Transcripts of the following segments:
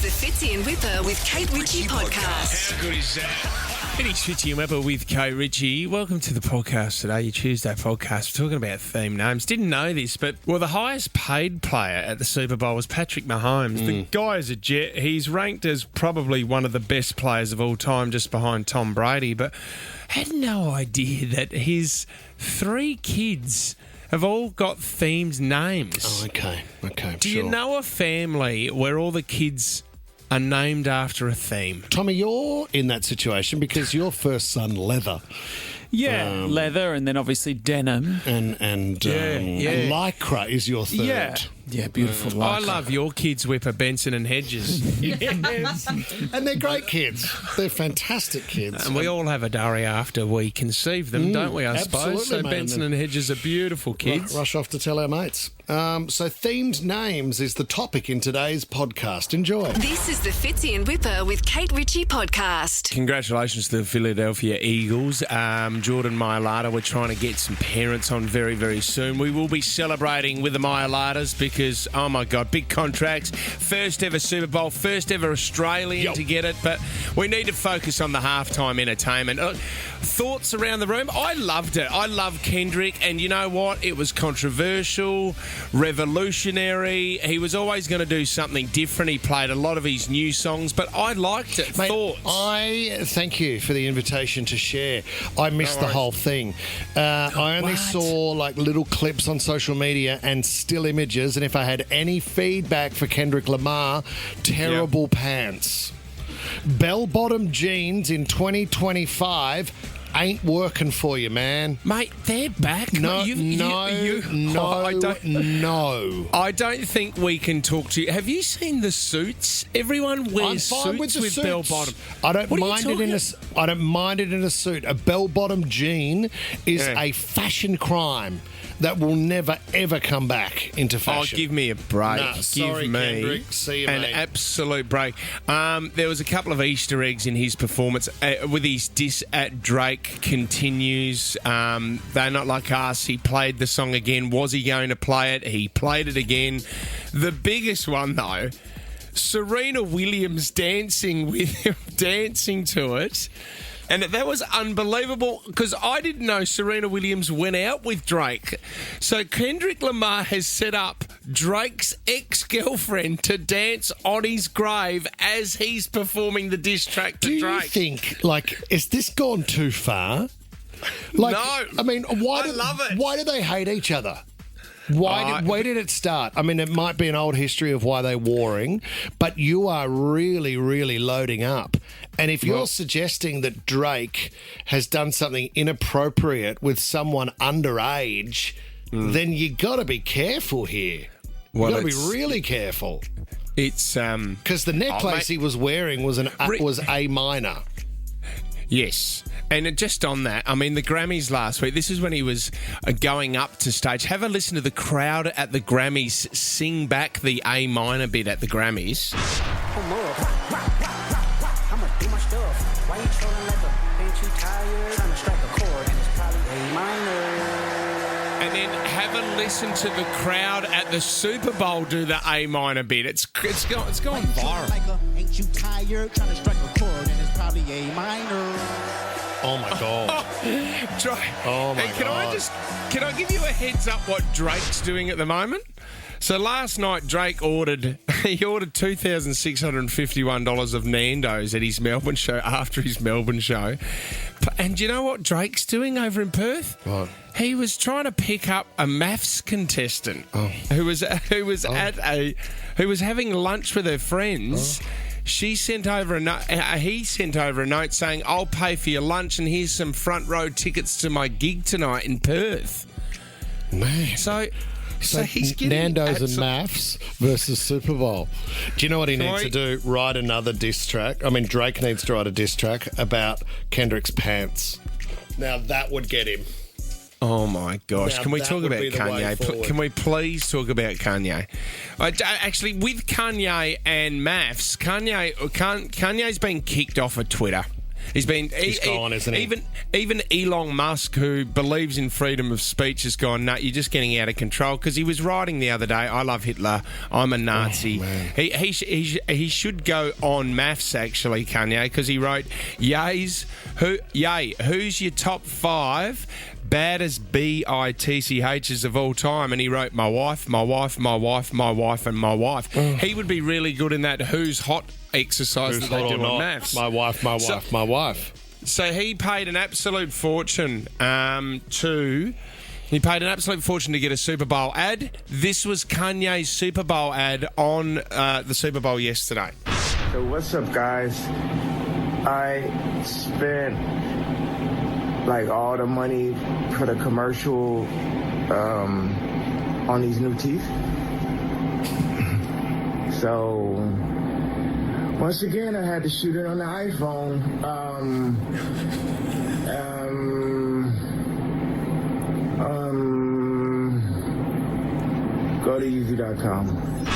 the Fitzy and Wippa with Kate Ritchie podcast. How good is that? It is Fitzy and Wippa with Kate Ritchie. Welcome to the podcast today, your Tuesday podcast. We're talking about theme names. Didn't know this, but the highest paid player at the Super Bowl was Patrick Mahomes. The guy is a jet. He's ranked as probably one of the best players of all time, just behind Tom Brady, but had no idea that his 3 kids have all got themed names. Oh, okay, Do you know a family where all the kids are named after a theme? Tommy, you're in that situation because your first son, Leather. Yeah, leather and then obviously denim. And Lycra is your third. Yeah, beautiful Lycra. I love your kids, Wippa, Benson and Hedges. Yes. And they're great kids. They're fantastic kids. And we all have a diary after we conceive them, don't we, I suppose? So mate. Benson and Hedges are beautiful kids. Rush off to tell our mates. So themed names is the topic in today's podcast. Enjoy. This is the Fitzy and Wippa with Kate Ritchie podcast. Congratulations to the Philadelphia Eagles. Jordan Mailata, we're trying to get some parents on very, very soon. We will be celebrating with the Mailatas because, oh my God, big contracts. First ever Super Bowl, first ever Australian to get it. But we need to focus on the halftime entertainment. Thoughts around the room? I loved it. I love Kendrick, and you know what? It was controversial, revolutionary. He was always going to do something different. He played a lot of his new songs, but I liked it. Mate, Thoughts? I thank you for the invitation to share. I missed the whole thing. I only saw like little clips on social media and still images, and if I had any feedback for Kendrick Lamar, terrible pants. Bell-bottom jeans in 2025 ain't working for you, man. Mate, they're back. No. I don't think we can talk to you. Have you seen the suits? Everyone wears I'm fine suits with the bell-bottom. I don't mind it in a suit. A bell-bottom jean is a fashion crime that will never, ever come back into fashion. Oh, give me a break. Nah, sorry, give me Kendrick. See you, an mate. absolute break. There was a couple of Easter eggs in his performance with his diss at Drake continues. They're not like us. He played the song again. Was he going to play it? He played it again. The biggest one, though, Serena Williams dancing with him, dancing to it. And that was unbelievable because I didn't know Serena Williams went out with Drake. So Kendrick Lamar has set up Drake's ex-girlfriend to dance on his grave as he's performing the diss track to Drake. Do you think, is this gone too far? No. I mean, I love it. Why do they hate each other? Where did it start? I mean, it might be an old history of why they're warring, but you are really, really loading up. And if you're suggesting that Drake has done something inappropriate with someone underage, then you got to be careful here. You got to be really careful. It's because the necklace he was wearing was A minor. Yes. And just on that, I mean, the Grammys last week, this is when he was going up to stage. Have a listen to the crowd at the Grammys sing back the A minor bit at the Grammys. I'ma do my stuff. Why you trolling leather? Ain't you tired? Trying to strike a chord and it's probably A minor. And then have a listen to the crowd at the Super Bowl do the A minor bit. It's gone viral. Ain't you tired? Trying to strike a chord and it's probably A minor. Oh my God. Oh my God. Can I give you a heads up what Drake's doing at the moment? So last night Drake ordered $2,651 of Nando's at his Melbourne show after his Melbourne show. And do you know what Drake's doing over in Perth? What? He was trying to pick up a maths contestant who was having lunch with her friends. She sent over a note. He sent over a note saying, "I'll pay for your lunch, and here's some front row tickets to my gig tonight in Perth." Man, so he's getting Nando's and maths versus Super Bowl. Do you know what he needs to do? Write another diss track. I mean, Drake needs to write a diss track about Kendrick's pants. Now that would get him. Oh, my gosh. Now, can we talk about Kanye? Can we please talk about Kanye? Actually, with Kanye and maths, Kanye's been kicked off of Twitter. He's gone, isn't he? Even Elon Musk, who believes in freedom of speech, has gone, "No, you're just getting out of control." Because he was writing the other day, "I love Hitler. I'm a Nazi." He should go on maths actually, Kanye, because he wrote, "Who's your top 5 baddest bitchs of all time?" And he wrote, "My wife, my wife, my wife, my wife, and my wife." He would be really good in that "who's hot" exercise that they do on maths. My wife, my wife, my wife. So he paid an absolute fortune to get a Super Bowl ad. This was Kanye's Super Bowl ad on the Super Bowl yesterday. So what's up, guys? I spent like all the money for the commercial on these new teeth. So once again, I had to shoot it on the iPhone. Go to easy.com.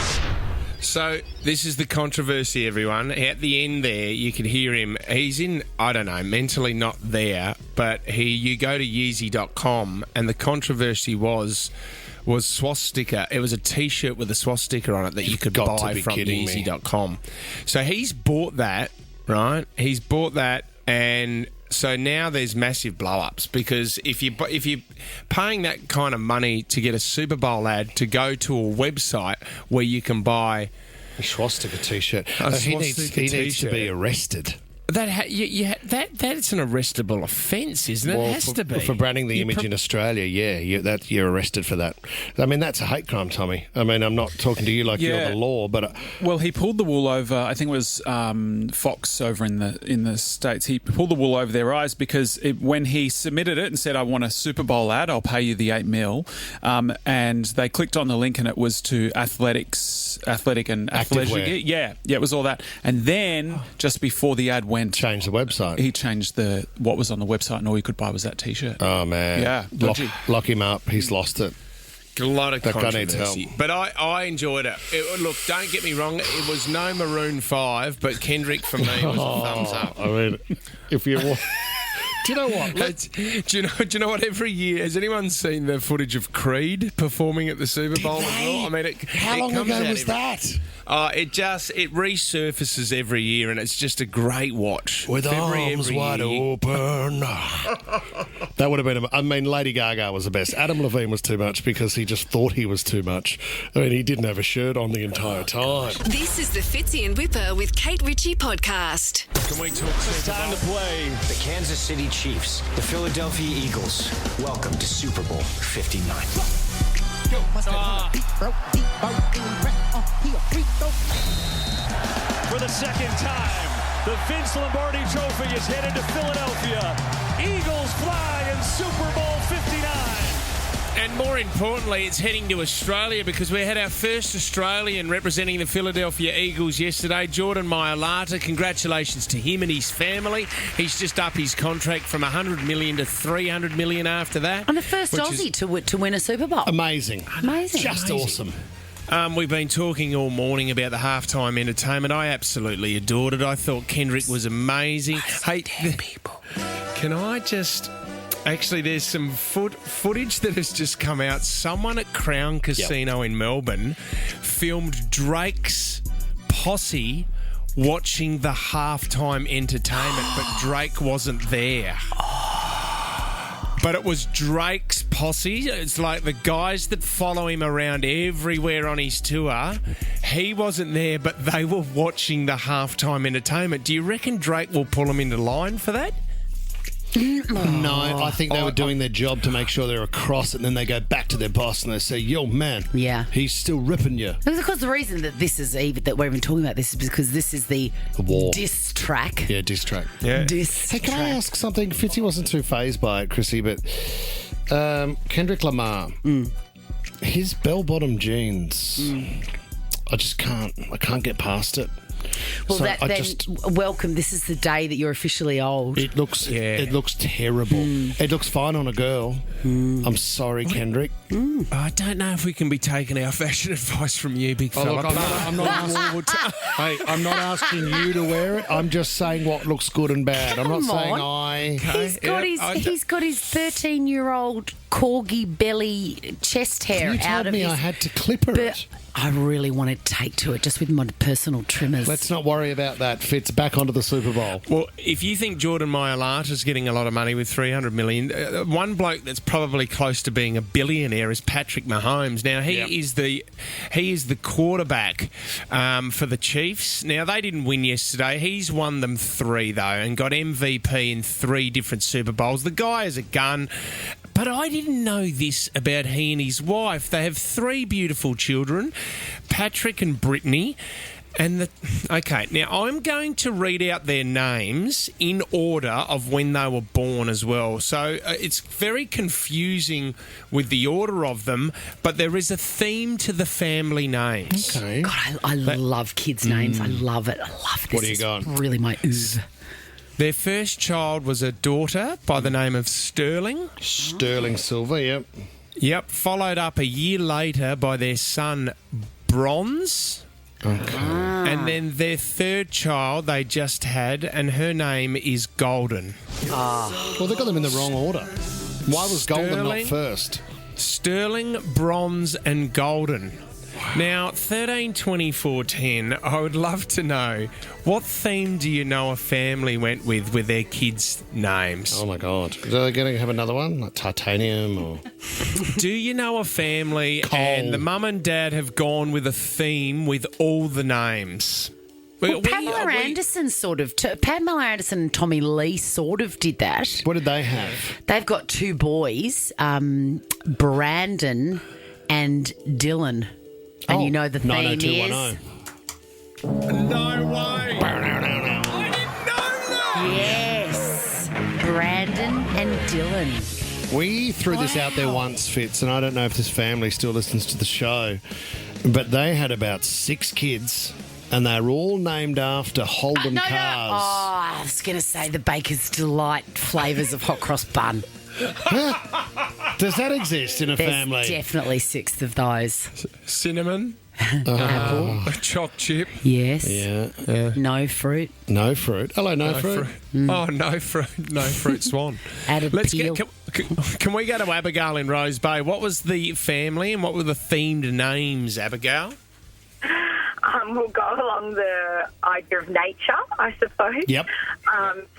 So this is the controversy, everyone. At the end there, you can hear him. He's in, I don't know, mentally not there, but you go to Yeezy.com, and the controversy was swastika. It was a T-shirt with a swastika on it that you could buy from Yeezy.com. So he's bought that, right? He's bought that, and so now there's massive blow-ups because if you're paying that kind of money to get a Super Bowl ad to go to a website where you can buy a swastika T-shirt, he needs to be arrested. That's an arrestable offence, isn't it? Well, It has to be. For branding the image in Australia, you're arrested for that. I mean, that's a hate crime, Tommy. I mean, I'm not talking to you like you're the law, but... Well, he pulled the wool over, I think it was Fox over in the States. He pulled the wool over their eyes because when he submitted it and said, "I want a Super Bowl ad, I'll pay you the $8 million," and they clicked on the link and it was to athletic and athleisure gear. Yeah, it was all that. And then, just before the ad went... Changed the website. He changed what was on the website, and all you could buy was that T-shirt. Oh, man. Yeah. Lock him up. He's lost it. A lot of that controversy. guy needs help. But I enjoyed it. Look, don't get me wrong, it was no Maroon 5, but Kendrick for me was a thumbs up. I mean, if you... Do you know what? Do you know what? Every year, has anyone seen the footage of Creed performing at the Super Bowl as well? I mean, how long ago was that? It resurfaces every year, and it's just a great watch. With arms wide open. That would have been... I mean, Lady Gaga was the best. Adam Levine was too much because he just thought he was too much. I mean, he didn't have a shirt on the entire time. This is the Fitzy and Wippa with Kate Ritchie podcast. Can we talk It's time to play the Kansas City Chiefs, the Philadelphia Eagles. Welcome to Super Bowl 59. For the second time, the Vince Lombardi Trophy is headed to Philadelphia. Eagles fly in Super Bowl 59. And more importantly, it's heading to Australia because we had our first Australian representing the Philadelphia Eagles yesterday, Jordan Mailata. Congratulations to him and his family. He's just up his contract from $100 million to $300 million after that. And the first Aussie to win a Super Bowl. Amazing. Just awesome. We've been talking all morning about the halftime entertainment. I absolutely adored it. I thought Kendrick was amazing. People. Can I just... Actually, there's some footage that has just come out. Someone at Crown Casino in Melbourne filmed Drake's posse watching the halftime entertainment, but Drake wasn't there. But it was Drake's posse. It's like the guys that follow him around everywhere on his tour. He wasn't there, but they were watching the halftime entertainment. Do you reckon Drake will pull them into line for that? No, I think they were doing their job to make sure they're across it, and then they go back to their boss and they say, "Yo, man, he's still ripping you." Because the reason that that we're even talking about this is because this is the war diss track. Yeah, diss track. Yeah. Hey, can I ask something? Fitzy wasn't too fazed by it, Chrissie, but Kendrick Lamar, his bell-bottom jeans, I can't get past it. Well, So welcome. This is the day that you're officially old. It looks terrible. It looks fine on a girl. I'm sorry, Kendrick. I don't know if we can be taking our fashion advice from you, big fella. Look, I'm not asking you to wear it. I'm just saying what looks good and bad. I'm not saying He's got his 13-year-old corgi belly chest hair You out told of me his... I had to clip her it. I really want to take to it just with my personal trimmers. Let's not worry about that. Fitz, back onto the Super Bowl. Well, if you think Jordan Mailata's getting a lot of money with $300 million, one bloke that's probably close to being a billionaire is Patrick Mahomes. Now he is the quarterback for the Chiefs. Now they didn't win yesterday. He's won them 3 though, and got MVP in 3 different Super Bowls. The guy has a gun. But I didn't know this about he and his wife. They have 3 beautiful children, Patrick and Brittany. Okay, now I'm going to read out their names in order of when they were born as well. So it's very confusing with the order of them, but there is a theme to the family names. Okay. God, I love kids' names. I love it. What do you got? Really my ooze. Their first child was a daughter by the name of Sterling. Sterling Silver, yep. Yep, followed up a year later by their son Bronze. Okay. And then their third child they just had, and her name is Golden. Well, they got them in the wrong order. Why was Golden not first? Sterling, Bronze and Golden. Now, 13, 24, 10, I would love to know, what theme do you know a family went with their kids' names? Oh, my God. Are they going to have another one? Like titanium or... Do you know a family Coal. and the mum and dad have gone with a theme with all the names? Well, Pamela Anderson Pamela Anderson and Tommy Lee sort of did that. What did they have? They've got 2 boys, Brandon and Dylan. And you know the theme is... 90210. No way! I didn't know that! Yes. Brandon and Dylan. We threw this out there once, Fitz, and I don't know if this family still listens to the show, but they had about 6 kids, and they were all named after Holden cars. I was going to say the Baker's Delight flavours of hot cross bun. Does that exist in a family? There's definitely 6 of those. Cinnamon, Apple, a choc chip. yes. Yeah. No fruit. No fruit. Hello, no fruit. Oh, no fruit. No fruit swan. Added peel. Can we go to Abigail in Rose Bay? What was the family and what were the themed names, Abigail? We'll go along the idea of nature, I suppose. Yep.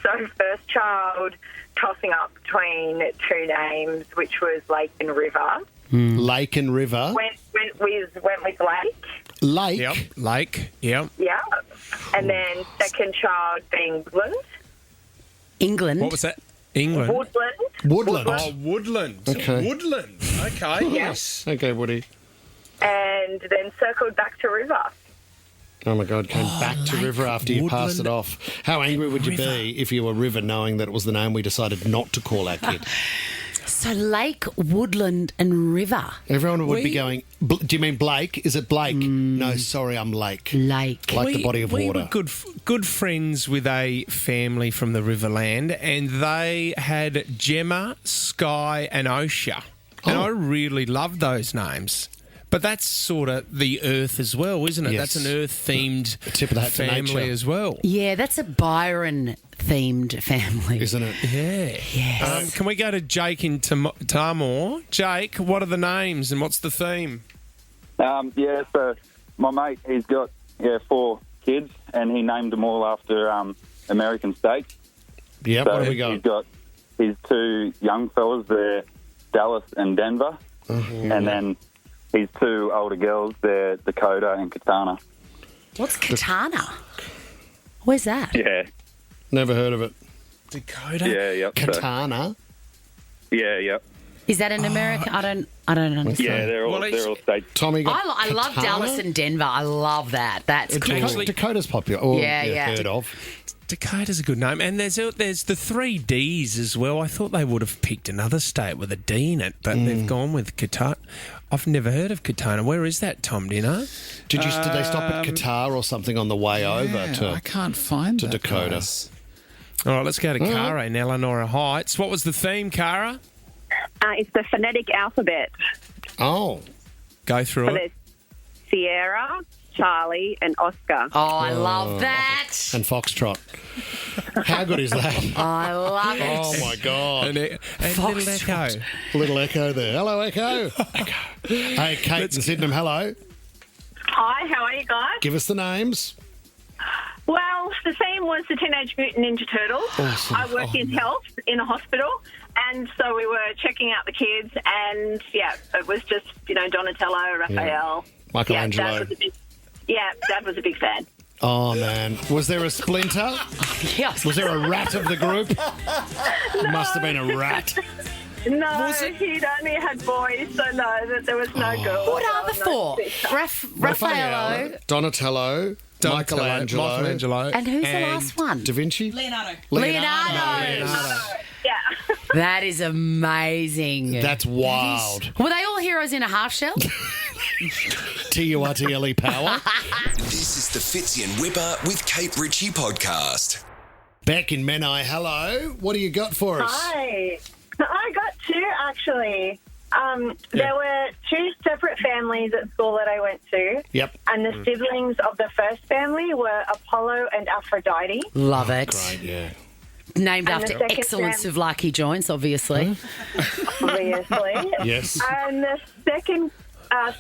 So first child, tossing up between 2 names, which was Lake and River. Lake and River. Went with Lake. Lake. Yep. Lake. Yep. Yeah. And then second child being Woodland. England. What was that? England. Woodland. Oh, Woodland. Okay. Woodland. Okay. Yes. Okay, Woody. And then circled back to River. Oh, my God, came back to River after you passed it off. How angry would you be if you were River knowing that it was the name we decided not to call our kid? So Lake, Woodland and River. Everyone would be going, do you mean Blake? Is it Blake? No, sorry, I'm Lake. Lake. Like the body of water. We were good friends with a family from the Riverland, and they had Gemma, Sky and Osha. And I really loved those names. But that's sort of the Earth as well, isn't it? Yes. That's an Earth-themed Tip of the hat to family nature. as well. Yeah, that's a Byron-themed family. Isn't it? Yeah. Yes. Can we go to Jake in Tamor? Jake, what are the names and what's the theme? So my mate, he's got 4 kids, and he named them all after American states. Yeah, So what have we got? He's got his 2 young fellas, they're Dallas and Denver, and then his 2 older girls, they're Dakota and Katana. What's Katana? Where's that? Yeah. Never heard of it. Dakota? Yeah, yep. Katana? Yeah, yep. Is that in America? I don't understand. Yeah, they're all states. Tommy got I love Katana? Dallas and Denver. I love that. That's cool. Dakota's popular. Oh, Yeah. Heard of. Dakota's a good name. And there's the 3 Ds as well. I thought they would have picked another state with a D in it, but they've gone with Qatar. I've never heard of Katona. Where is that, Tom? Do you know? Did they stop at Qatar or something on the way over to? I can't find to that, Dakota. guys. All right, let's go to Cara in Eleanor Heights. What was the theme, Cara? It's the phonetic alphabet. Oh, go through it. Sierra, Charlie, and Oscar. Oh, I love that. And Foxtrot. How good is that? I love it. Oh, my God. And little Echo. Little Echo there. Hello, Echo. Hey, Kate and Sydenham, hello. Hi, how are you guys? Give us the names. Well, the theme was the Teenage Mutant Ninja Turtles. Awesome. I work in health in a hospital, and so we were checking out the kids, and, it was just, Donatello, Raphael. Michelangelo. Dad was a big fan. Oh, man. Was there a splinter? Yes. Was there a rat of the group? Must have been a rat. No, he'd only had boys, so no, there was no girls. What are the four? Raffaello. Donatello. Michelangelo. And who's the last one? Da Vinci? Leonardo. Yeah. That is amazing. That's wild. Were they all heroes in a half shell? T-U-R-T-L-E power. This is the Fitzy and Wippa with Kate Ritchie podcast. Beck in Menai, hello. What do you got for us? Hi. I got 2, actually. There were 2 separate families at school that I went to. Yep. And the siblings of the first family were Apollo and Aphrodite. Love it. Great, yeah. Named And the after second excellence of lucky joints, obviously. Obviously. Yes. And the second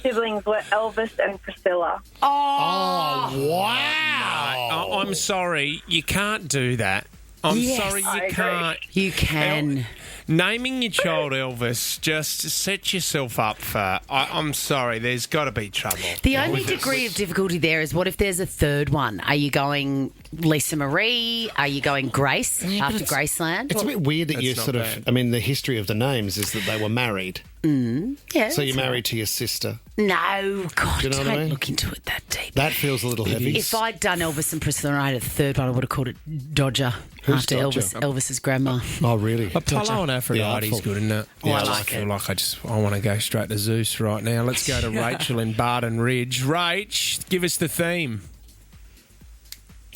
siblings were Elvis and Priscilla. Oh, wow. I'm sorry. You can't do that. I'm sorry you can't. You can. Naming your child Elvis, just set yourself up for... I'm sorry, there's got to be trouble. The only degree of difficulty there is what if there's a third one? Are you going Lisa Marie? Are you going Grace after Graceland? It's a bit weird that you not sort of... bad. I mean, the history of the names is that they were married. Yeah. So you're married to your sister. No, God, Do you know what don't I mean? look into it that deep. That feels a little heavy. If I'd done Elvis and Priscilla and I had a third one, I would have called it Dodger Who's after Dodger? Elvis's grandma. Oh, really? Apollo and Aphrodite's good, isn't it? Yeah, I I like feel like I want to go straight to Zeus right now. Let's go to Rachel in Barton Ridge. Rach, give us the theme.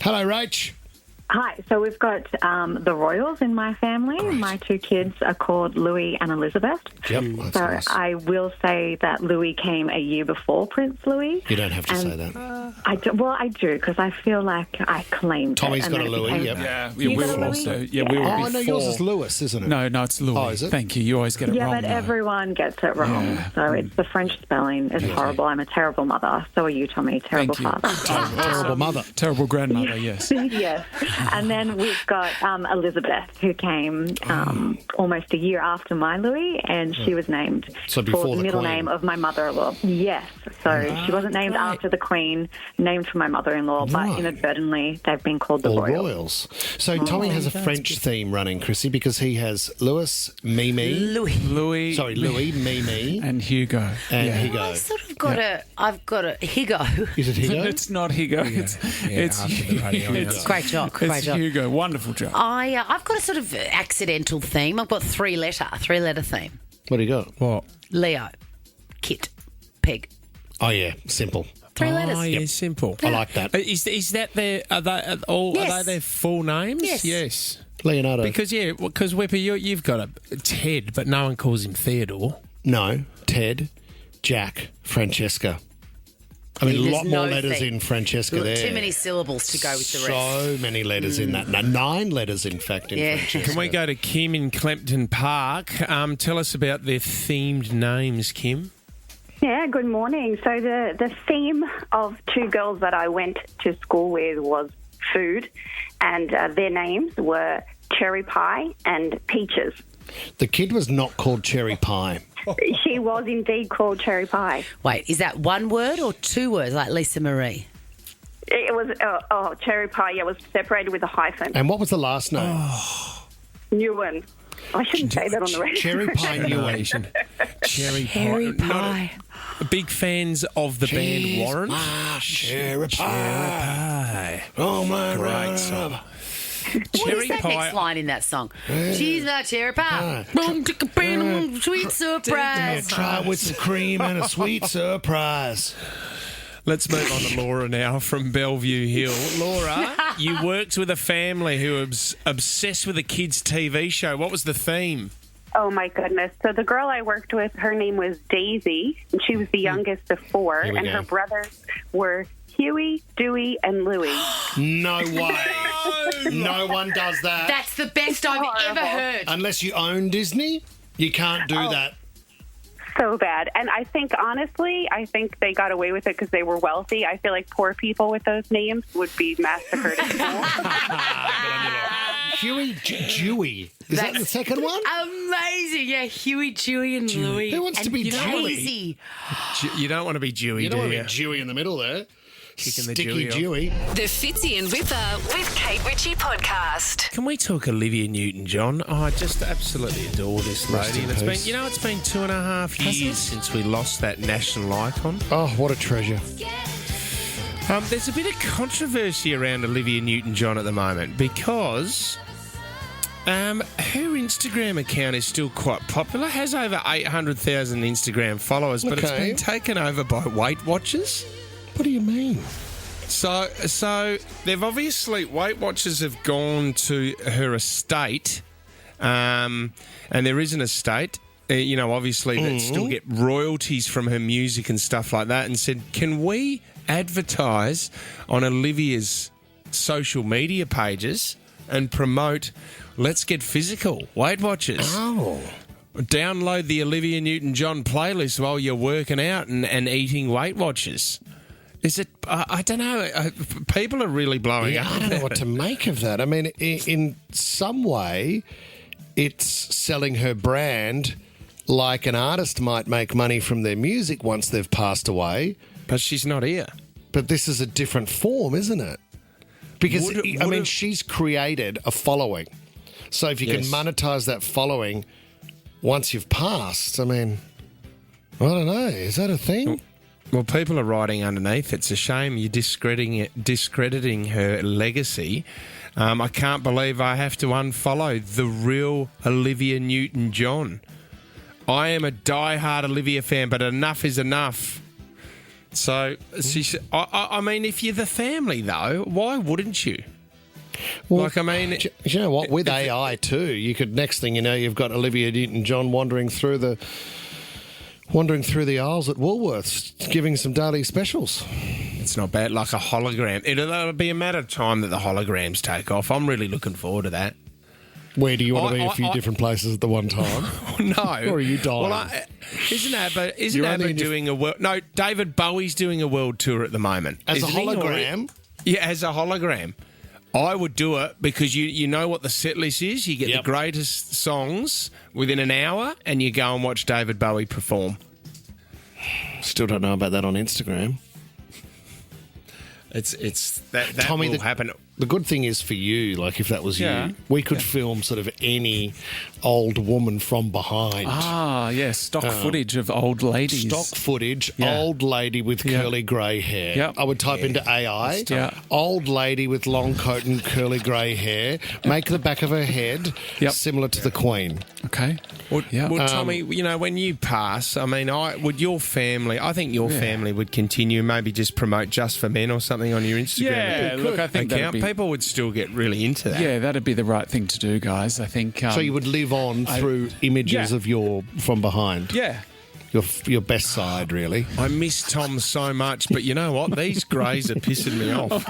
Hello, Rach. Hi, so we've got the Royals in my family. Great. My 2 kids are called Louis and Elizabeth. Yep, that's So nice. I will say that Louis came a year before Prince Louis. You don't have to say that. I do, because I feel like I claimed Tommy's it. got a and then it Louis, became- yep. Yeah, we got a will Louis? also. Yeah, we will Oh, before. no, yours is Lewis, isn't it? No, it's Louis. Oh, is it? Thank you. You always get it Yeah, wrong. but though. everyone gets it wrong. So it's the French spelling is horrible. I'm a terrible mother. So are you, Tommy. Terrible Thank you. father. Terrible mother. Terrible grandmother, yes. Yes. And then we've got Elizabeth, who came almost a year after my Louis, and she was named So before for the the middle Queen. name of my mother-in-law. Yes. So she wasn't named after the Queen, named for my mother-in-law, but Right. inadvertently they've been called the All Royals. Royals. So Tommy has a French theme running, Chrissy, because he has Louis, Mimi. Louis. Sorry, Louis, Mimi. And Hugo. And Hugo. I've sort of got I've got a Higo. Is it Hugo? It's not Hugo. It's after the radio, it's Great job. Great it's job. Hugo. Wonderful job. I've got a sort of accidental theme. I've got three letter theme. What do you got? What? Leo, Kit, Peg. Oh, yeah, simple. 3 letters. Oh, yeah, simple. I like that. Is that their... Are they all? Yes. Are they their full names? Yes. Leonardo. Because Wippa, you've got a Ted, but no one calls him Theodore. No, Ted, Jack, Francesca. I mean, a There's lot more no letters theme. in Francesca Look, there. too many syllables to go with the rest. So many letters in that. No, 9 letters, in fact, in Yeah. Francesca. Can we go to Kim in Clempton Park? Tell us about their themed names, Kim. Yeah, good morning. So the theme of 2 girls that I went to school with was food, and their names were Cherry Pie and Peaches. The kid was not called Cherry Pie. She was indeed called Cherry Pie. Wait, is that one word or 2 words, like Lisa Marie? It was, Cherry Pie, yeah, was separated with a hyphen. And what was the last name? Newen. I shouldn't say that on the radio. Cherry Pie Newen. Cherry Pie. Big fans of the band Warren. Cherry Pie. Oh, my Great song. What is that next line in that song? She's my cherry pie. Boom, chicka, boom, sweet surprise. Try it with some cream and a sweet surprise. Let's move on to Laura now from Bellevue Hill. Laura, you worked with a family who was obsessed with a kids' TV show. What was the theme? Oh, my goodness. So the girl I worked with, her name was Daisy, and she was the youngest of four, and her brothers were Huey, Dewey, and Louie. No way. No one does that. That's the best I've ever heard. Unless you own Disney, you can't do that. So bad. And I think, honestly, they got away with it because they were wealthy. I feel like poor people with those names would be massacred at school. Huey, Dewey. Is that the second one? Amazing. Yeah, Huey, Dewey, and Louie. Who wants to be Daisy? You don't want to be Dewey, You don't want to be Dewey in the middle there. Kicking the Sticky Dewey. The Fitzy and Wippa with Kate Ritchie podcast. Can we talk Olivia Newton-John? Oh, I just absolutely adore this lady. And it's been 2.5 years since we lost that national icon. Oh, what a treasure. There's a bit of controversy around Olivia Newton-John at the moment because her Instagram account is still quite popular, has over 800,000 Instagram followers, but it's been taken over by Weight Watchers. What do you mean? So they've obviously, Weight Watchers have gone to her estate, and there is an estate, obviously that still get royalties from her music and stuff like that, and said, can we advertise on Olivia's social media pages and promote Let's Get Physical, Weight Watchers? Oh. Download the Olivia Newton-John playlist while you're working out and eating Weight Watchers. Is it? I don't know. People are really blowing up. I don't know what to make of that. I mean, in some way, it's selling her brand like an artist might make money from their music once they've passed away. But she's not here. But this is a different form, isn't it? Because, she's created a following. So if you can monetize that following once you've passed, I don't know. Is that a thing? Well, people are writing underneath. It's a shame you're discrediting her legacy. I can't believe I have to unfollow the real Olivia Newton-John. I am a diehard Olivia fan, but enough is enough. So, if you're the family, though, why wouldn't you? Well, you know what? With AI too, you could. Next thing you know, you've got Olivia Newton-John wandering through the aisles at Woolworths, giving some daily specials. It's not bad, like a hologram. It'll be a matter of time that the holograms take off. I'm really looking forward to that. Where do you want to be a few different places at the one time? No. Or are you dying? Well, isn't ABBA doing a world... No, David Bowie's doing a world tour at the moment. As a hologram? Yeah, as a hologram. I would do it because you know what the set list is. You get the greatest songs within an hour and you go and watch David Bowie perform. Still don't know about that on Instagram. That Tommy, will happen. The good thing is for you, like if that was you, we could film sort of any old woman from behind. Ah, yeah, stock footage of old ladies. Stock footage, old lady with curly grey hair. Yep. I would type into AI, old lady with long coat and curly grey hair, make the back of her head similar to the Queen. Okay. Well, Tommy, when you pass, I think your family would continue, maybe just promote Just for Men or something on your Instagram. Yeah, look, I think people would still get really into that. Yeah, that'd be the right thing to do, guys. I think. So you would live on through images of your from behind. Yeah. Your best side, really. I miss Tom so much, but you know what? These greys are pissing me off.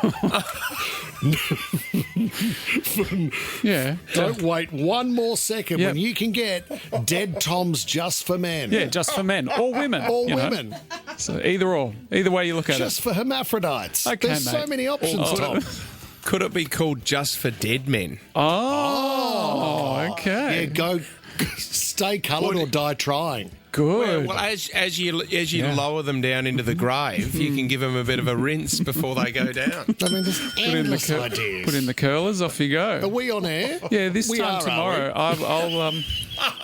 Don't wait one more second when you can get Dead Tom's Just for Men. Yeah, Just for Men. Or women. Or women. So either or. Either way you look at it. Just for hermaphrodites. Okay, There's so many options, Tom. Could it be called Just for Dead Men? Oh, okay. Yeah, go stay coloured or die trying. Good. Well, as you lower them down into the grave, you can give them a bit of a rinse before they go down. I mean, there's endless ideas. Put in the curlers, off you go. Are we on air? Yeah, this time tomorrow. I'll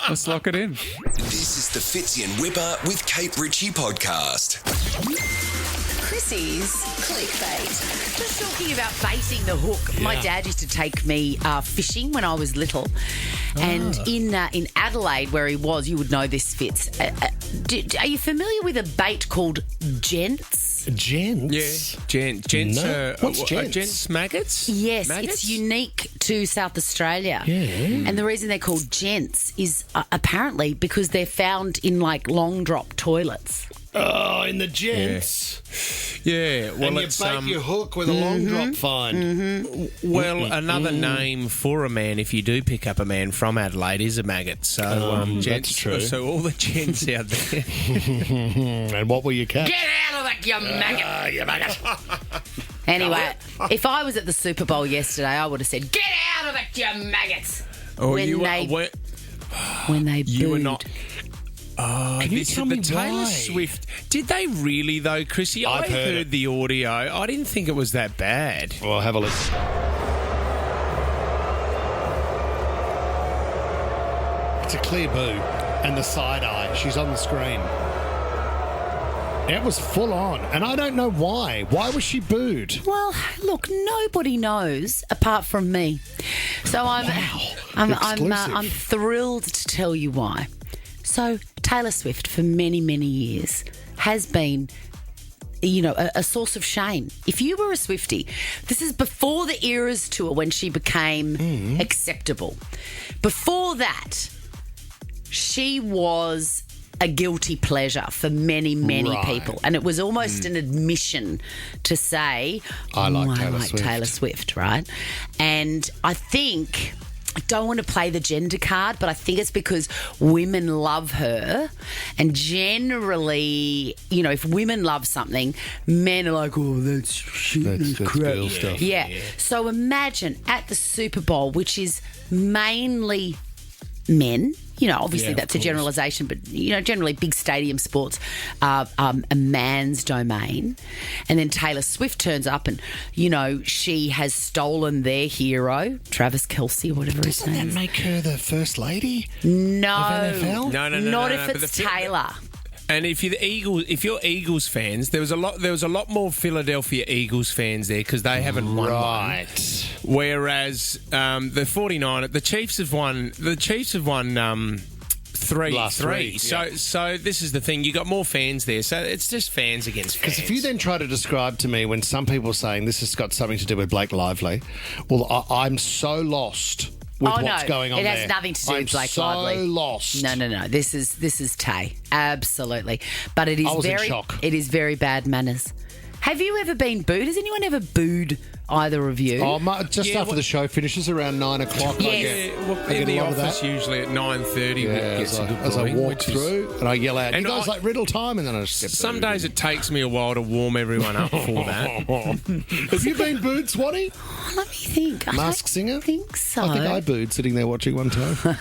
let's lock it in. This is the Fitzy and Wippa with Kate Ritchie podcast. Chrissie's Clickbait. just talking about baiting the hook. My dad used to take me fishing when I was little. And in Adelaide, where he was, you would know this, Fitz. Are you familiar with a bait called gents? Gents? Yeah, gents. No. What's gents? Gents maggots? Yes, Maggots? it's unique to South Australia. Yeah. And the reason they're called gents is apparently because they're found in like long drop toilets. Oh, in the gents. Yeah. Well, And you it's bait your hook with a long drop find. well, another name for a man, if you do pick up a man from Adelaide, is a maggot. So, gents, that's true. So all the gents out there. And what will you catch? Get out of it, you maggot! You maggot! Anyway, if I was at the Super Bowl yesterday, I would have said, "Get out of it, you maggots!" Oh, when you they were, when they you were booed. not. Oh, Can you this tell is the me Taylor why? Swift. Did they really though, Chrissie? I've I heard heard it. the audio. I didn't think it was that bad. Well, have a listen. It's a clear boo. And the side eye. She's on the screen. It was full on. And I don't know why. Why was she booed? Well, look, nobody knows apart from me. So I'm thrilled to tell you why. So Taylor Swift, for many, many years, has been, a source of shame. If you were a Swiftie, this is before the Eras tour when she became acceptable. Before that, she was a guilty pleasure for many, many people. And it was almost an admission to say, I like Taylor Swift, right? And I don't want to play the gender card, but I think it's because women love her. And generally, if women love something, men are like, oh, that's shit, that's crap. girl stuff. Yeah. So imagine at the Super Bowl, which is mainly men. Obviously Yeah, that's a of course. generalisation, but, generally big stadium sports are a man's domain. And then Taylor Swift turns up and, she has stolen their hero, Travis Kelce or whatever his Doesn't name that is. make her the first lady No. of NFL? No, Not no, if but it's the- Taylor. And if you're Eagles fans, there was a lot more Philadelphia Eagles fans there because they haven't won one. Right. Whereas the 49, the Chiefs have won. The Chiefs have won Last three, So this is the thing. You got more fans there. So it's just fans against fans. Because if you then try to describe to me when some people are saying this has got something to do with Blake Lively, well, I'm so lost with what's going on it there. has nothing to do I'm with Blake so Lively. lost. No. This is Tay. Absolutely. But it is I was in very shock. It is very bad manners. Have you ever been booed? Has anyone ever booed either of you? Just after the show finishes around 9 o'clock. Yes. Well, I in get the a lot of office that. usually at 9:30 Yeah, gets a good as I booing, walk which is- through and I yell out, And you guys I- like riddle time? And then I just get Some booed. days it takes me a while to warm everyone up for that. Have you been booed, Swanee? Let me think. Mask singer? I think so. I think I booed sitting there watching one time. No,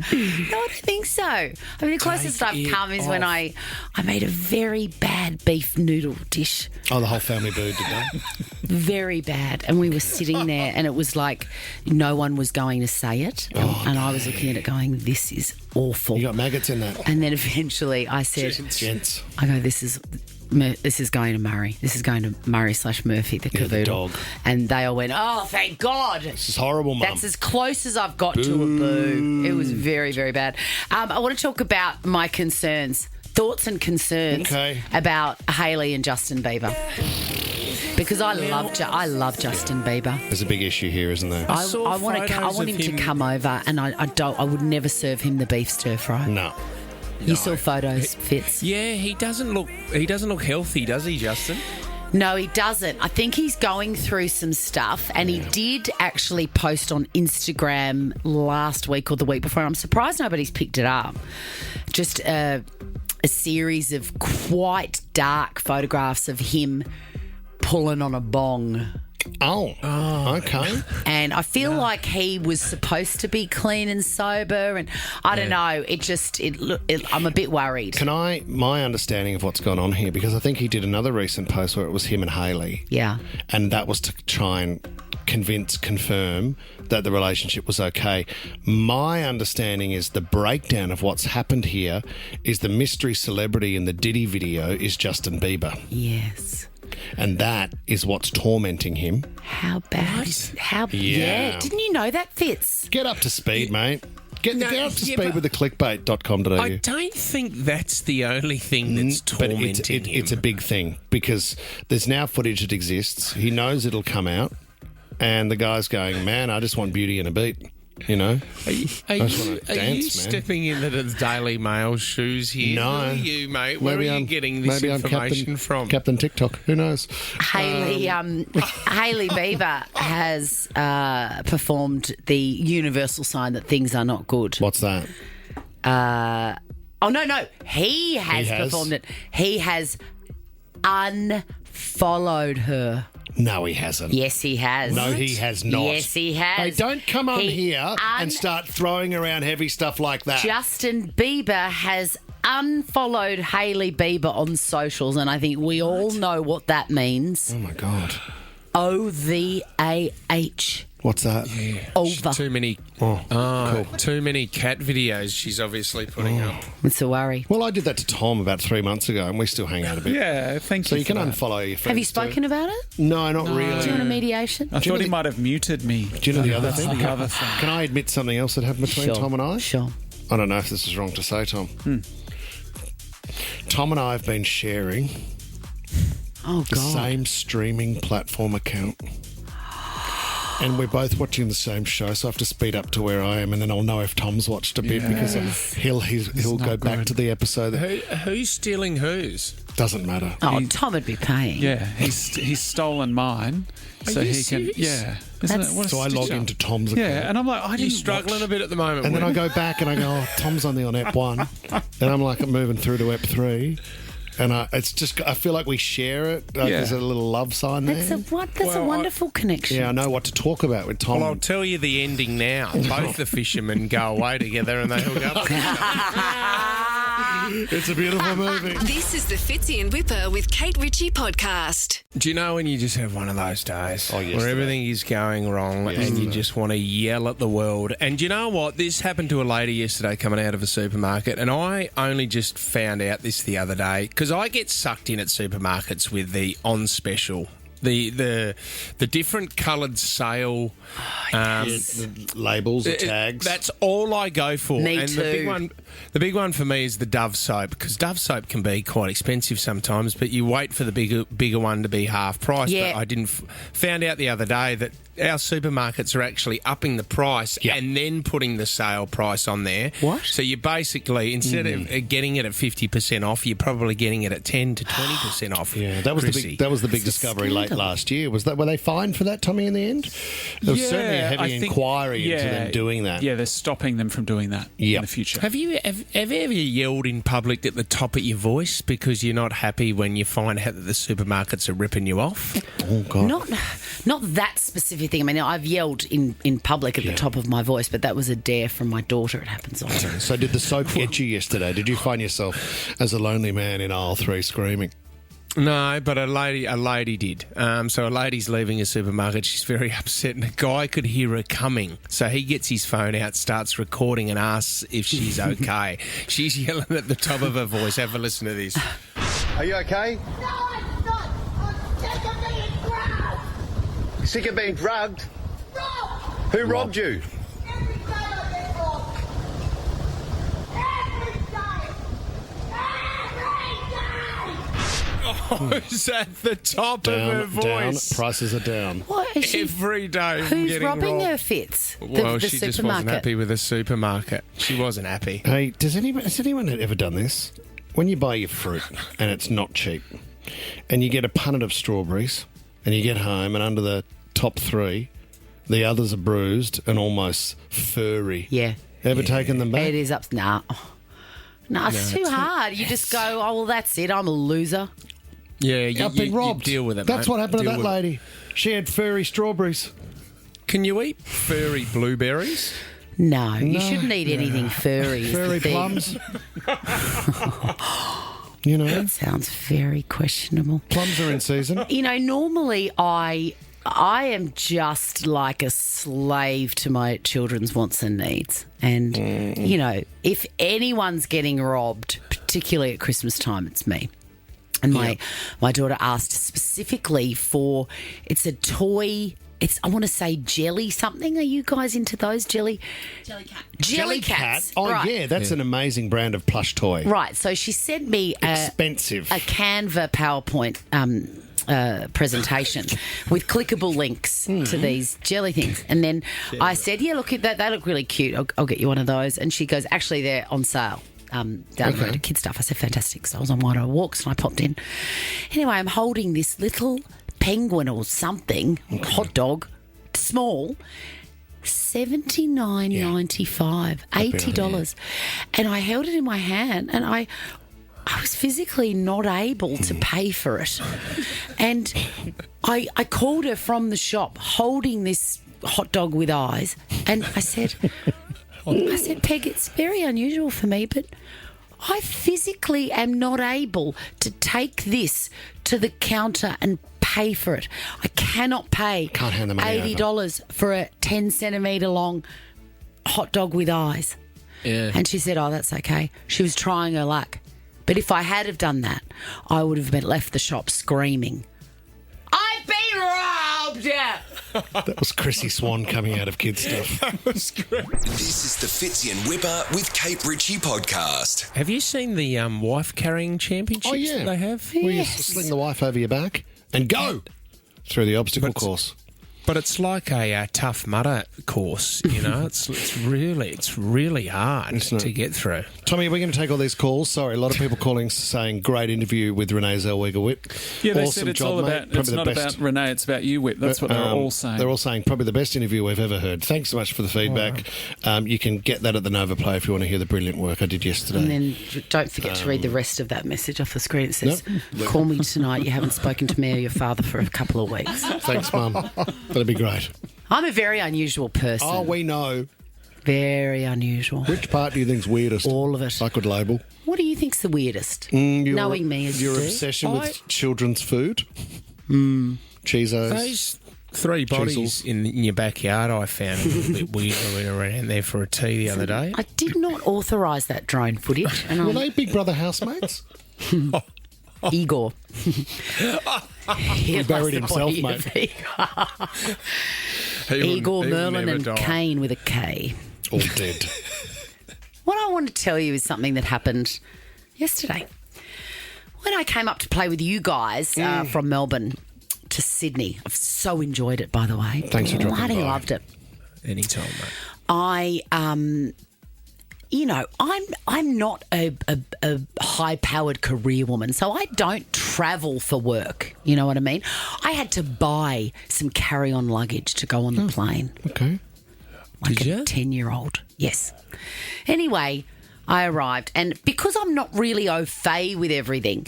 I don't think so. I mean, the closest Take I've come it is when off. I made a very bad beef noodle dish. Oh, the whole family booed, did they? Very bad. And we were sitting there and it was like no one was going to say it. And I was looking at it going, this is awful. You got maggots in that. And then eventually I said, Gents. I go, this is going to Murray. This is going to Murray/Murphy, the Yeah, the cavoodle. dog. And they all went, oh, thank God. This is horrible, Mum. That's as close as I've got to a boo. It was very, very bad. I want to talk about my concerns, thoughts and concerns about Hailey and Justin Bieber. Because I love Justin Bieber. There's a big issue here, isn't there? I want him to come over, and I would never serve him the beef stir fry. No. You saw photos, Fitz. Yeah, he doesn't look healthy, does he, Justin? No, he doesn't. I think he's going through some stuff, and he did actually post on Instagram last week or the week before. I'm surprised nobody's picked it up. Just a series of quite dark photographs of him pulling on a bong. Oh, okay. And I feel like he was supposed to be clean and sober, and I don't know. I'm a bit worried. My understanding of what's gone on here, because I think he did another recent post where it was him and Hailey. Yeah. And that was to try and confirm that the relationship was okay. My understanding is the breakdown of what's happened here is the mystery celebrity in the Diddy video is Justin Bieber. Yes. And that is what's tormenting him. How bad? Yeah. Didn't you know that, Fitz? Get up to speed, mate. Get up to speed with the clickbait.com.au. I don't think that's the only thing that's tormenting him. It's a big thing because there's now footage that exists. He knows it'll come out. And the guy's going, man, I just want beauty and a beat. Are you stepping into the Daily Mail shoes here? No. Who are you, mate? Where are you getting this information from? Captain TikTok. Who knows? Hailey Bieber has performed the universal sign that things are not good. What's that? No. He has performed it. He has unfollowed her. No, he hasn't. Yes, he has. No, he has not. Yes, he has. Hey, don't come on here and start throwing around heavy stuff like that. Justin Bieber has unfollowed Hailey Bieber on socials, and I think we all know what that means. Oh, my God. OVAH. What's that? Yeah. Over. Too many. Cool. Too many cat videos she's obviously putting up. It's a worry. Well, I did that to Tom about 3 months ago, and we still hang out a bit. Yeah, thank you. So you for can that. unfollow your friends. Have you spoken about it? No, not really. Do you want a mediation? I thought he might have muted me. Do you know the other That's thing? the other thing. Can I admit something else that happened between Tom and I? Sure. I don't know if this is wrong to say, Tom. Tom and I have been sharing the same streaming platform account. And we're both watching the same show, so I have to speed up to where I am, and then I'll know if Tom's watched a bit because he'll go back to the episode. Who's stealing whose? Doesn't matter. Oh, Tom would be paying. Yeah, he's stolen mine, so he can. Yeah, so I log into Tom's account. Yeah, and I'm like, You're struggling a bit at the moment. And then I go back and I go, oh, Tom's only on Ep 1, and I'm like moving through to Ep 3. And I feel like we share it. There's a little love sign there. That's a wonderful connection. Yeah, I know what to talk about with Tom. Well, I'll tell you the ending now. Both the fishermen go away together and they hook up. It's a beautiful movie. This is the Fitzy and Wippa with Kate Ritchie podcast. Do you know when you just have one of those days where yesterday. everything is going wrong and you just want to yell at the world? And do you know what? This happened to a lady yesterday coming out of a supermarket, and I only just found out this the other day because I get sucked in at supermarkets with the on special. The different coloured sale the labels, the tags. That's all I go for. Me and too. The big one for me is the Dove soap, because Dove soap can be quite expensive sometimes, but you wait for the bigger one to be half price. Yeah. But I didn't found out the other day that our supermarkets are actually upping the price and then putting the sale price on there. What? So you basically, instead of getting it at 50% off, you're probably getting it at 10 to 20% off. Yeah, that was the big discovery late last year. Were they fined for that, Tommy? In the end, there was certainly a heavy inquiry into them doing that. Yeah, they're stopping them from doing that in the future. Have you ever yelled in public at the top of your voice because you're not happy when you find out that the supermarkets are ripping you off? Oh God! Not that specific thing. I mean, I've yelled in public at the top of my voice, but that was a dare from my daughter. It happens often. So did the soap get you yesterday? Did you find yourself as a lonely man in aisle 3 screaming? No, but a lady did. So a lady's leaving a supermarket. She's very upset, and a guy could hear her coming. So he gets his phone out, starts recording, and asks if she's okay. She's yelling at the top of her voice. Have a listen to this. Are you okay? No, I'm not. I'm sick of being drugged. Sick of being drugged? Robbed. Who robbed you? Every day I get robbed. Every day. Every day. Oh, is at the top of her voice. Prices are down. What is she? Every day. Who's robbing her, Fitz? Well, the she supermarket. just wasn't happy with the supermarket. She wasn't happy. Hey, has anyone ever done this? When you buy your fruit and it's not cheap, and you get a punnet of strawberries, and you get home and under the top 3, the others are bruised and almost furry. Yeah. Ever taken them back? It is up. No, it's too hard. You just go, oh, well, that's it. I'm a loser. Yeah, I've been robbed. You deal with it, That's mate. what happened to Deal that with it. lady. She had furry strawberries. Can you eat furry blueberries? No, you shouldn't eat anything furry. is the Furry thing. plums. You know, That sounds very questionable. plums are in season. You know, normally I am just like a slave to my children's wants and needs. And, you know, if anyone's getting robbed, particularly at Christmas time, it's me. And my daughter asked specifically for, it's a toy, I want to say jelly something. Are you guys into those jelly? Jelly cats. Oh, right. yeah, that's an amazing brand of plush toy. Right, so she sent me expensive a Canva PowerPoint presentation with clickable links to these jelly things. And then I said, yeah, look, they look really cute. I'll get you one of those. And she goes, actually, they're on sale. Down the road to Kid Stuff. I said, fantastic. So I was on one of our walks and I popped in. Anyway, I'm holding this little penguin or something, hot dog, small, $79.95, $80. And I held it in my hand and I was physically not able to pay for it. And I called her from the shop holding this hot dog with eyes and I said, Peg, it's very unusual for me, but I physically am not able to take this to the counter and pay for it. I cannot pay $80 for a 10 centimetre long hot dog with eyes. Yeah. And she said, oh, that's okay. She was trying her luck. But if I had have done that, I would have left the shop screaming, I've been robbed! That was Chrissie Swan coming out of Kid Stuff. That was great. This is the Fitzy and Wippa with Kate Ritchie podcast. Have you seen the wife carrying championships that they have? Where you sling the wife over your back and go through the obstacle course. But it's like a Tough Mudder course, you know. it's really hard to get through. Tommy, are we going to take all these calls? Sorry, a lot of people calling saying great interview with Renee Zellweger-Whip. Yeah, they said it's all about, it's not about Renee, it's about you, Whip. That's what they're all saying. They're all saying probably the best interview we've ever heard. Thanks so much for the feedback. You can get that at the Nova Play if you want to hear the brilliant work I did yesterday. And then don't forget to read the rest of that message off the screen. It says, call me tonight. You haven't spoken to me or your father for a couple of weeks. Thanks, Mum. That'd be great. I'm a very unusual person. Oh, we know. Very unusual. Which part do you think's weirdest? All of it. I could label. What do you think's the weirdest? Knowing me as you your do. obsession with children's food. Cheezos. Those three bodies in your backyard I found a little bit weird. I went around there for a tea the other day. I did not authorise that drone footage. And Were they Big Brother housemates? Igor. He buried himself, mate. Igor, Merlin and Kane with a K. All dead. What I want to tell you is something that happened yesterday. When I came up to play with you guys from Melbourne to Sydney, I've so enjoyed it, by the way. Thanks for dropping by. Bloody loved it. Anytime, mate. I'm not a high-powered career woman, so I don't travel for work. You know what I mean? I had to buy some carry-on luggage to go on the plane. Okay. Like a 10-year-old. Yes. Anyway, I arrived, and because I'm not really au fait with everything,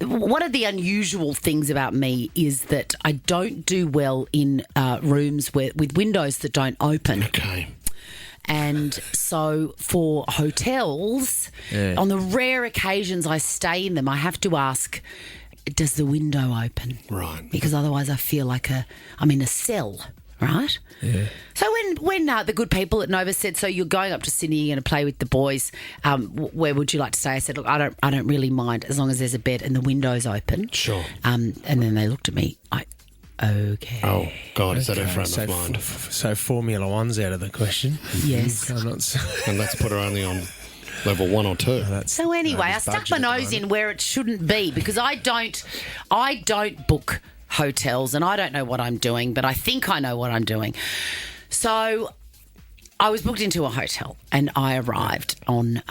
one of the unusual things about me is that I don't do well in rooms with windows that don't open. Okay. And so for hotels, on the rare occasions I stay in them, I have to ask, does the window open? Right. Because otherwise I feel like I'm in a cell, right? Yeah. So when the good people at Nova said, so you're going up to Sydney, you're going to play with the boys, where would you like to stay? I said, look, I don't really mind as long as there's a bed and the window's open. Sure. And then they looked at me, okay. Oh, God, is that a frame of mind? So Formula One's out of the question. Yes. And let's put her only on level 1 or 2. So anyway, I stuck my nose in where it shouldn't be because I don't book hotels and I don't know what I'm doing, but I think I know what I'm doing. So I was booked into a hotel and I arrived on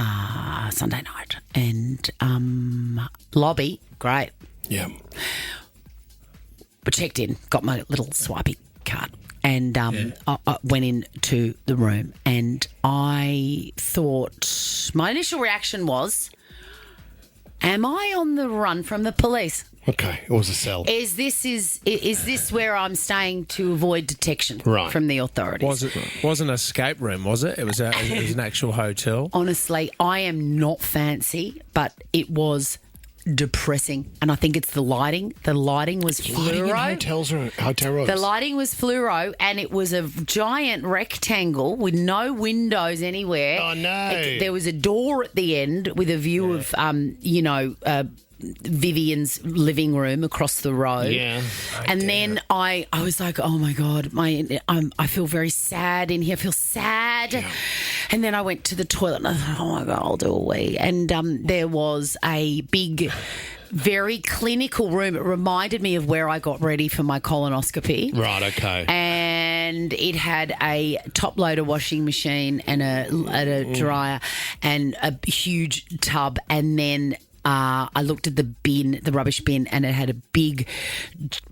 Sunday night and lobby, great. Yeah. But checked in, got my little swipey card and I went into the room and I thought, my initial reaction was, am I on the run from the police? Okay, it was a cell. Is this where I'm staying to avoid detection from the authorities? Wasn't an escape room, was it? It was an actual hotel. Honestly, I am not fancy, but it was depressing, and I think it's the lighting. The lighting was fluoro. Hotel rooms. The lighting was fluoro, and it was a giant rectangle with no windows anywhere. Oh no! There was a door at the end with a view of, Vivian's living room across the road. Yeah. And then I was like, oh my God, I feel very sad in here. I feel sad. Yeah. And then I went to the toilet and I thought, oh my God, I'll do a wee. And there was a big, very clinical room. It reminded me of where I got ready for my colonoscopy. Right, okay. And it had a top-loader washing machine and a dryer and a huge tub. And then I looked at the rubbish bin, and it had a big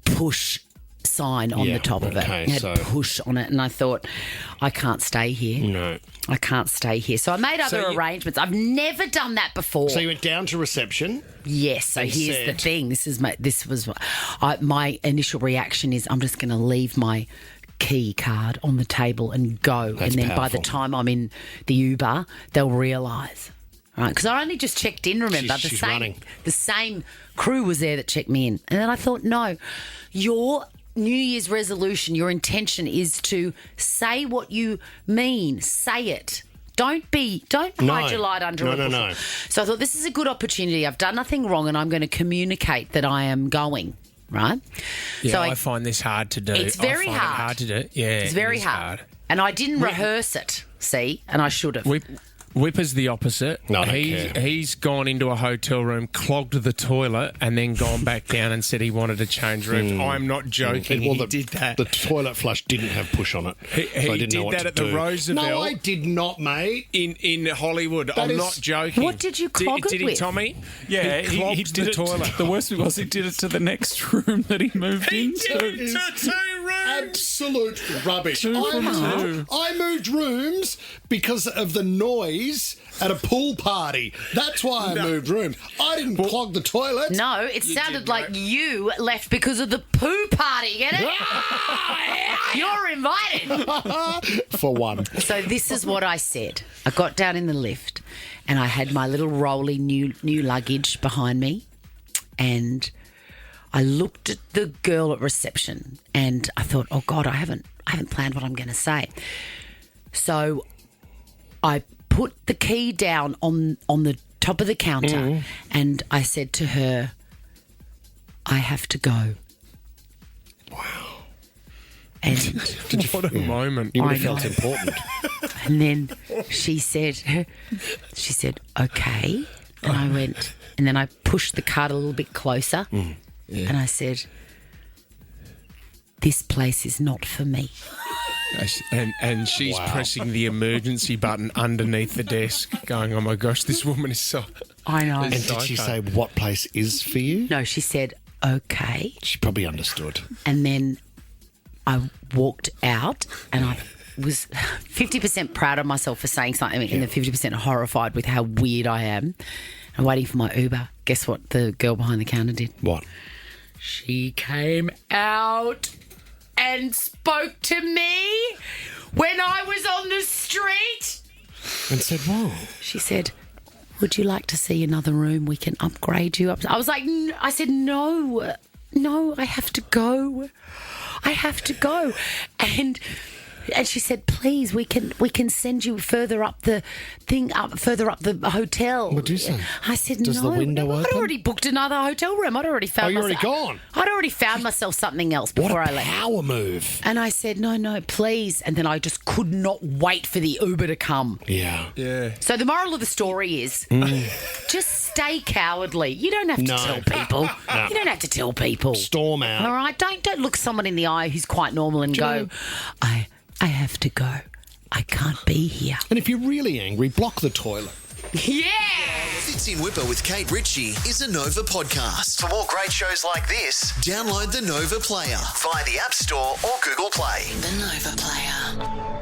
push sign on the top of it. It had push on it, and I thought, I can't stay here. No. I can't stay here. So I made other arrangements. I've never done that before. So you went down to reception? Yes. So here's the thing. This was my initial reaction is I'm just going to leave my key card on the table and go. That's and then powerful. by the time I'm in the Uber, they'll realise. Right? Because I only just checked in, remember? She's running. The same crew was there that checked me in. And then I thought, no, your New Year's resolution, your intention is to say what you mean. Say it. Don't hide your light under a bushel. No. So I thought, this is a good opportunity. I've done nothing wrong and I'm going to communicate that I am going, right? Yeah, so I find this hard to do. It's very hard. It hard to do. Yeah, it's very hard. And I didn't rehearse it, see, and I should have. Wippa's the opposite. No, I don't care. He's gone into a hotel room, clogged the toilet, and then gone back down and said he wanted to change rooms. I'm not joking. Well, he did that. The toilet flush didn't have push on it. He so I didn't know did what that to at do. the Roosevelt. No, I did not, mate. In Hollywood. I'm not joking. What did you clog it Did he, with? Tommy? Yeah, he clogged did the it. toilet. The worst bit was he did it to the next room that he moved into. Did it to 2 rooms. Absolute rubbish. 2 from 2. I moved rooms because of the noise at a pool party. That's why I moved rooms. I didn't clog the toilet. No, it sounded like you left because of the poo party, get it? You're invited. For one. So this is what I said. I got down in the lift and I had my little rolly new luggage behind me, and I looked at the girl at reception and I thought, oh God, I haven't planned what I'm going to say. So I put the key down on the top of the counter and I said to her, I have to go. Wow. And what a moment. You would have felt important. And then she said, okay. And I went, and then I pushed the card a little bit closer and I said, this place is not for me. And she's pressing the emergency button underneath the desk, going, oh my gosh, this woman is so... I know. And did she say what place is for you? No, she said, okay. She probably understood. And then I walked out and I was 50% proud of myself for saying something and then 50% horrified with how weird I am. I'm waiting for my Uber. Guess what the girl behind the counter did? What? She came out and spoke to me when I was on the street. And said, whoa. She said, would you like to see another room? We can upgrade you up. I was like, I said, no, I have to go. I have to go. And she said, please, we can send you further up the hotel. What did you say? I said, Does the window I'd open? already booked another hotel room. I'd already found you're myself. already gone? I'd already found myself something else before I left. Power move. And I said, no, please. And then I just could not wait for the Uber to come. Yeah. So the moral of the story is just stay cowardly. You don't have to tell people. No. You don't have to tell people. Storm out. All right? Don't look someone in the eye who's quite normal and go, I have to go. I can't be here. And if you're really angry, block the toilet. Yeah! Fitzy and Wippa with Kate Ritchie is a Nova podcast. For more great shows like this, download the Nova Player via the App Store or Google Play. The Nova Player.